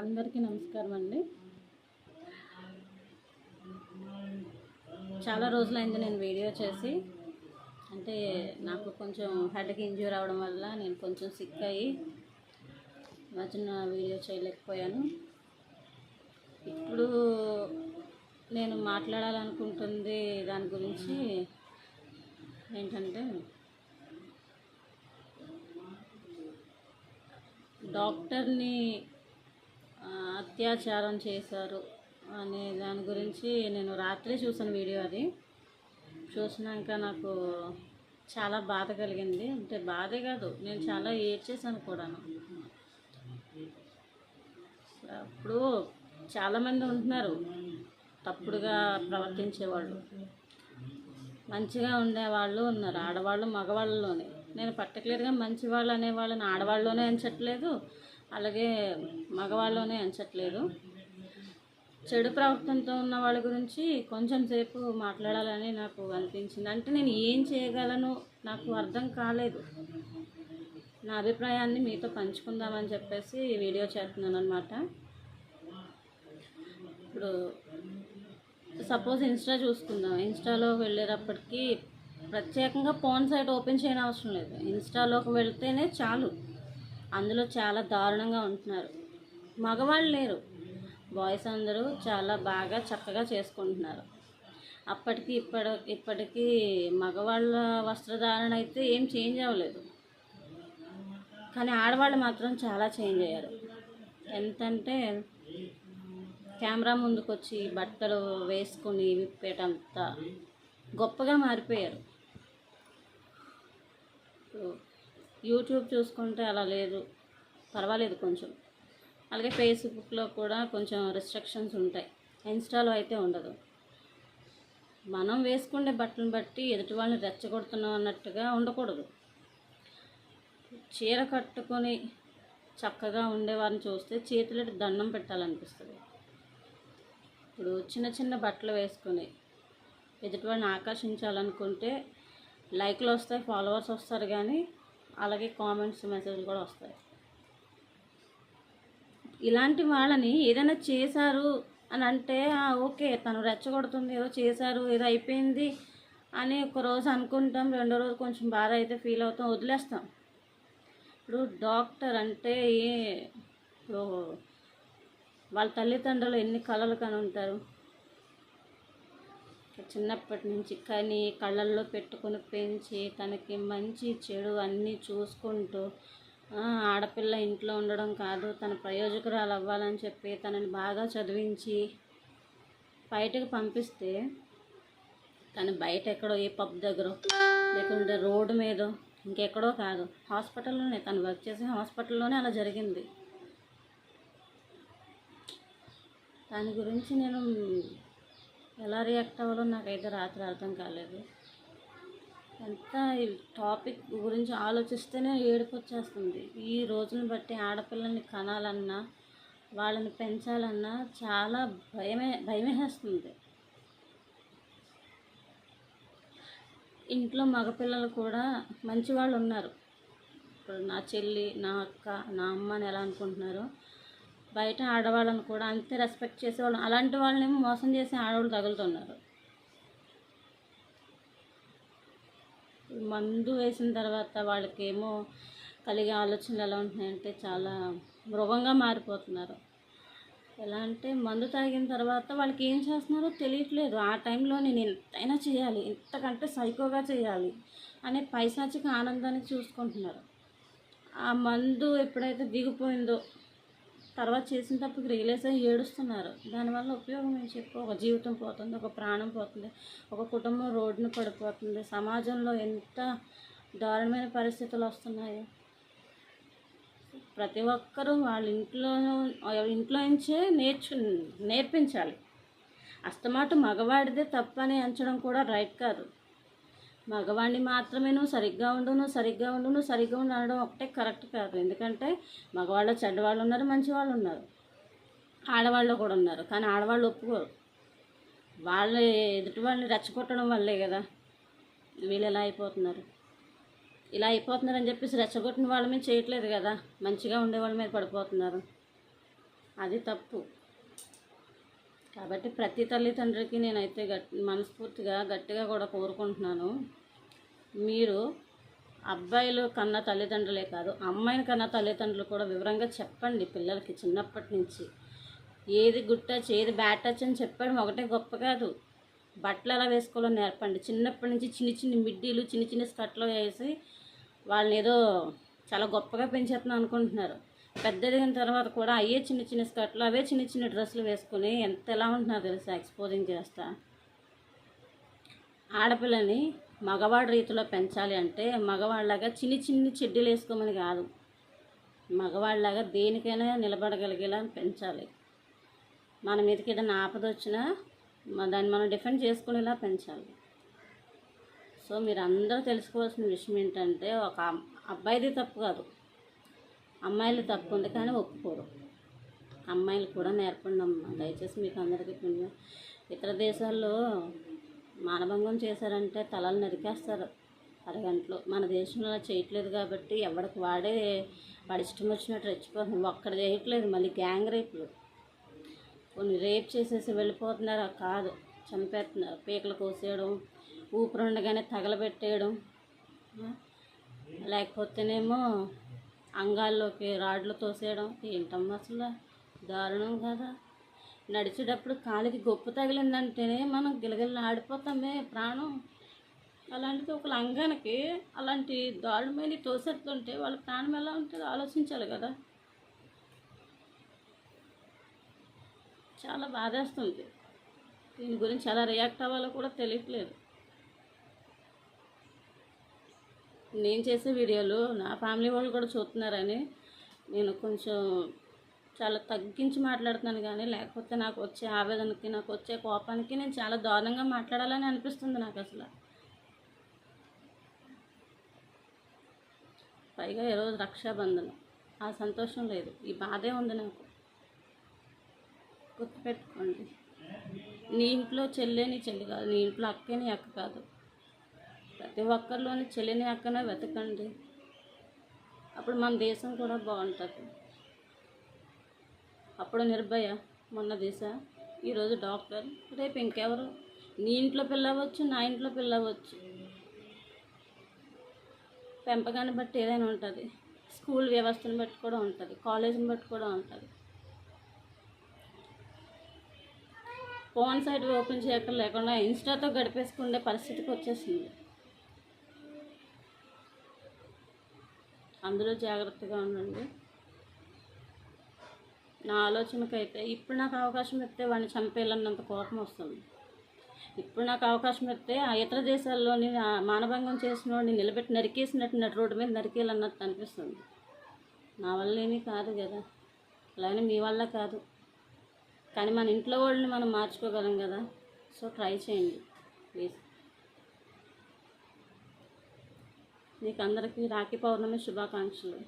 అందరికీ నమస్కారం అండి. చాలా రోజులైంది నేను వీడియో చేసి. అంటే నాకు కొంచెం హెడ్కి ఇంజ్యూర్ అవ్వడం వల్ల నేను కొంచెం సిక్ అయ్యి మధ్యన వీడియో చేయలేకపోయాను. ఇప్పుడు నేను మాట్లాడాలనుకుంటుంది దాని గురించి ఏంటంటే, డాక్టర్ని అత్యాచారం చేశారు అనే దాని గురించి నేను రాత్రి చూసిన వీడియో. అది చూసినాక నాకు చాలా బాధ కలిగింది. అంటే బాధే కాదు, నేను చాలా ఏడ్చేసాను కూడాను. అప్పుడు చాలామంది ఉంటున్నారు తప్పుడుగా ప్రవర్తించేవాళ్ళు, మంచిగా ఉండేవాళ్ళు ఉన్నారు, ఆడవాళ్ళు మగవాళ్ళలోనే. నేను పర్టికులర్గా మంచివాళ్ళు అనేవాళ్ళని ఆడవాళ్ళలోనే ఎంచట్లేదు, అలాగే మగవాళ్ళలోనే ఎంచట్లేదు. చెడు ప్రవర్తనతో ఉన్న వాళ్ళ గురించి కొంచెం సేపు మాట్లాడాలని నాకు అనిపించింది. అంటే నేను ఏం చేయగలను నాకు అర్థం కాలేదు. నా అభిప్రాయాన్ని మీతో పంచుకుందామని చెప్పేసి వీడియో చేస్తున్నాను అనమాట. ఇప్పుడు సపోజ్ ఇన్స్టా చూసుకుందాం. ఇన్స్టాలో వెళ్ళేటప్పటికి ప్రత్యేకంగా ఫోన్ సైట్ ఓపెన్ చేయని అవసరం లేదు. ఇన్స్టాలోకి వెళ్తేనే చాలు, అందులో చాలా దారుణంగా ఉంటున్నారు. మగవాళ్ళు లేరు, బాయ్స్ అందరూ చాలా బాగా చక్కగా చేసుకుంటున్నారు. అప్పటికి ఇప్పటికీ మగవాళ్ళ వస్త్రధారణ అయితే ఏం చేంజ్ అవ్వలేదు, కానీ ఆడవాళ్ళు మాత్రం చాలా చేంజ్ అయ్యారు. ఎంతంటే కెమెరా ముందుకు వచ్చి బట్టలు వేసుకుని విప్పేటంత గొప్పగా మారిపోయారు. యూట్యూబ్ చూసుకుంటే అలా లేదు, పర్వాలేదు కొంచెం. అలాగే ఫేస్బుక్లో కూడా కొంచెం రిస్ట్రిక్షన్స్ ఉంటాయి, ఇన్స్టాలో అయితే ఉండదు. మనం వేసుకునే బట్టలను బట్టి ఎదుటి వాళ్ళని రెచ్చగొడుతున్నాం అన్నట్టుగా ఉండకూడదు. చీర కట్టుకొని చక్కగా ఉండేవారిని చూస్తే చేతులకి దండం పెట్టాలనిపిస్తుంది. ఇప్పుడు చిన్న చిన్న బట్టలు వేసుకొని ఎదుటివాడిని ఆకర్షించాలనుకుంటే లైక్లు వస్తాయి, ఫాలోవర్స్ వస్తారు, కానీ అలాగే కామెంట్స్ మెసేజ్లు కూడా వస్తాయి. ఇలాంటి వాళ్ళని ఏదైనా చేశారు అని అంటే ఓకే, తను రెచ్చగొడుతుంది, ఏదో చేశారు, ఏదో అయిపోయింది అని ఒకరోజు అనుకుంటాం, రెండో రోజు కొంచెం బాధ అయితే ఫీల్ అవుతాం, వదిలేస్తాం. ఇప్పుడు డాక్టర్ అంటే ఇప్పుడు వాళ్ళ తల్లిదండ్రులు ఎన్ని కళలు కని ఉంటారు. చిన్నప్పటి నుంచి కానీ కళ్ళల్లో పెట్టుకొని పెంచి తనకి మంచి చెడు అన్నీ చూసుకుంటూ, ఆడపిల్ల ఇంట్లో ఉండడం కాదు, తన ప్రయోజకురాలు అవ్వాలని చెప్పి తనని బాగా చదివించి బయటకు పంపిస్తే తను బయట ఎక్కడో ఏ పబ్ దగ్గర లేకుంటే రోడ్డు మీద ఇంకెక్కడో కాదు, హాస్పిటల్లోనే, తను వర్క్ చేసే హాస్పిటల్లోనే అలా జరిగింది. దాని గురించి నేను ఎలా రియాక్ట్ అవ్వాలో నాకైతే రాత్రి అర్థం కాలేదు. ఎంత ఈ టాపిక్ గురించి ఆలోచిస్తేనే ఏడుపు వచ్చేస్తుంది. ఈ రోజుని బట్టి ఆడపిల్లల్ని కనాలన్నా వాళ్ళని పెంచాలన్నా చాలా భయమేస్తుంది. ఇంట్లో మగపిల్లలు కూడా మంచి వాళ్ళు ఉన్నారు. ఇప్పుడు నా చెల్లి, నా అక్క, నా అమ్మని ఎలా అనుకుంటున్నారో బయట ఆడవాళ్ళని కూడా అంతే రెస్పెక్ట్ చేసేవాళ్ళు. అలాంటి వాళ్ళనేమో మోసం చేసే ఆడవాళ్ళు తగులుతున్నారు. మందు వేసిన తర్వాత వాళ్ళకేమో కలిగే ఆలోచనలు ఎలా ఉంటున్నాయంటే చాలా మృగంగా మారిపోతున్నారు. ఎలా అంటే మందు తాగిన తర్వాత వాళ్ళకి ఏం చేస్తున్నారో తెలియట్లేదు. ఆ టైంలో నేను ఎంతైనా చేయాలి, ఇంతకంటే సైకోగా చేయాలి అనే పైశాచిక ఆనందాన్ని చూసుకుంటున్నారు. ఆ మందు ఎప్పుడైతే దిగిపోయిందో తర్వాత చేసిన తప్పుకి రియలైజ్ అయ్యి ఏడుస్తున్నారు. దానివల్ల ఉపయోగం ఏం చెప్పు? ఒక జీవితం పోతుంది, ఒక ప్రాణం పోతుంది, ఒక కుటుంబం రోడ్డున పడిపోతుంది. సమాజంలో ఎంత దారుణమైన పరిస్థితులు వస్తున్నాయి. ప్రతి ఒక్కరూ వాళ్ళ ఇంట్లో నుంచే నేర్పించాలి. అస్తమాట మగవాడిదే తప్పని ఎంచడం కూడా రైట్ కాదు. మగవాడిని మాత్రమే నువ్వు సరిగ్గా ఉండు అనడం ఒకటే కరెక్ట్ కాదు. ఎందుకంటే మగవాళ్ళు చెడ్డవాళ్ళు ఉన్నారు, మంచి వాళ్ళు ఉన్నారు, ఆడవాళ్ళు కూడా ఉన్నారు. కానీ ఆడవాళ్ళు ఒప్పుకోరు. వాళ్ళు ఎదుటి వాళ్ళని రెచ్చగొట్టడం వల్లే కదా వీళ్ళు ఇలా అయిపోతున్నారని చెప్పేసి రెచ్చగొట్టిన వాళ్ళ మీద చేయట్లేదు కదా, మంచిగా ఉండే వాళ్ళ మీద పడిపోతున్నారు. అది తప్పు. కాబట్టి ప్రతి తల్లిదండ్రికి నేనైతే మనస్ఫూర్తిగా గట్టిగా కూడా కోరుకుంటున్నాను, మీరు అబ్బాయిలు కన్న తల్లిదండ్రులే కాదు, అమ్మాయిని కన్న తల్లిదండ్రులు కూడా వివరంగా చెప్పండి పిల్లలకి చిన్నప్పటి నుంచి. ఏది గుడ్ టచ్, ఏది బ్యాడ్ టచ్ అని చెప్పడం ఒకటే గొప్ప కాదు, బట్టలు ఎలా వేసుకోవాలో నేర్పండి. చిన్నప్పటి నుంచి చిన్ని చిన్ని మిడ్డీలు, చిన్ని చిన్ని స్కర్ట్లు వేసి వాళ్ళని ఏదో చాలా గొప్పగా పెంచేస్తున్నాం అనుకుంటున్నారు. పెద్ద ఎదిగిన తర్వాత కూడా అయ్యే చిన్న చిన్న స్కర్ట్లు, అవే చిన్న చిన్న డ్రెస్సులు వేసుకుని ఎలా ఉంటున్నారు తెలుసా, ఎక్స్పోజింగ్ చేస్తా. ఆడపిల్లని మగవాడి రీతిలో పెంచాలి అంటే మగవాళ్ళలాగా చిన్ని చిన్ని చెడ్డీలు వేసుకోమని కాదు, మగవాళ్ళలాగా దేనికైనా నిలబడగలిగేలా పెంచాలి. మన మీదకి ఏదైనా ఆపద వచ్చినా దాన్ని మనం డిఫెండ్ చేసుకునేలా పెంచాలి. సో మీరు అందరూ తెలుసుకోవాల్సిన విషయం ఏంటంటే, ఒక అబ్బాయిది తప్పు కాదు, అమ్మాయిలు తప్పు ఉంది కానీ ఒప్పుకోరు. అమ్మాయిలు కూడా నేర్పండి అమ్మా దయచేసి, మీకు అందరికీ పుణ్యం. ఇతర దేశాల్లో మానభంగం చేశారంటే తలలు నరికేస్తారు అరగంటలో. మన దేశంలో అలా చేయట్లేదు కాబట్టి ఎవరికి వాడి ఇష్టం వచ్చినట్టు రెచ్చిపోతుంది. ఒక్కడ చేయట్లేదు, మళ్ళీ గ్యాంగ్ రేపులు, కొన్ని రేప్ చేసేసి వెళ్ళిపోతున్నారు. కాదు, చంపేస్తున్నారు, పీకలు కోసేయడం, ఊపిరుండగానే తగలబెట్టేయడం, లేకపోతేనేమో అంగాల్లోకి రాడ్లు తోసేయడం. ఏంటమ్మా అసలు దారుణం కదా. నడిచేటప్పుడు కాలికి గొప్ప తగిలిందంటేనే మనం గిలగిల్లా ఆడిపోతామే ప్రాణం. అలాంటిది ఒక అంగానికి అలాంటి దారుణమైన తోసేస్తుంటే వాళ్ళ ప్రాణం ఎలా ఉంటుందో ఆలోచించాలి కదా. చాలా బాధేస్తుంది. దీని గురించి ఎలా రియాక్ట్ అవ్వాలో కూడా తెలియట్లేదు. నేను చేసే వీడియోలు నా ఫ్యామిలీ వాళ్ళు కూడా చూస్తున్నారని నేను కొంచెం చాలా తగ్గించి మాట్లాడుతున్నాను, కానీ లేకపోతే నాకు వచ్చే ఆవేదనకి, నాకు వచ్చే కోపానికి నేను చాలా దారుణంగా మాట్లాడాలని అనిపిస్తుంది నాకు అసలు. పైగా ఈరోజు రక్షాబంధనం, ఆ సంతోషం లేదు, ఈ బాధే ఉంది నాకు. గుర్తుపెట్టుకోండి, నీ ఇంట్లో చెల్లె నీ చెల్లి కాదు, నీ ఇంట్లో అక్కే నీ అక్క కాదు. ప్రతి ఒక్కరిలోని చెల్లిని అక్కనే వెతకండి, అప్పుడు మన దేశం కూడా బాగుంటుంది. అప్పుడు నిర్భయ మొన్న దిశ, ఈరోజు డాక్టర్, రేపు ఇంకెవరు. నీ ఇంట్లో పిల్లవచ్చు, నా ఇంట్లో పిల్లవచ్చు. పెంపకాన్ని బట్టి ఏదైనా ఉంటుంది, స్కూల్ వ్యవస్థను బట్టి కూడా ఉంటుంది, కాలేజీని బట్టి కూడా ఉంటుంది. ఫోన్ సైట్ ఓపెన్ చేయక లేకుండా ఇన్స్టాతో గడిపేసుకునే పరిస్థితికి వచ్చేసింది. అందులో జాగ్రత్తగా ఉండండి. నా ఆలోచనకైతే ఇప్పుడు నాకు అవకాశం ఇస్తే వాడిని చంపేయాలన్నంత కోపం వస్తుంది. ఇప్పుడు నాకు అవకాశం ఇస్తే ఆ ఇతర దేశాల్లోని మానభంగం చేసిన వాడిని నిలబెట్టి నరికేసినట్టు రోడ్డు మీద నరికేయాలన్నట్టు అనిపిస్తుంది. నా వల్ల ఏమీ కాదు కదా, అలానే మీ వల్ల కాదు, కానీ మన ఇంట్లో వాళ్ళని మనం మార్చుకోగలం కదా. సో ట్రై చేయండి ప్లీజ్. మీకు అందరికీ రాఖీ పౌర్ణమి శుభాకాంక్షలు.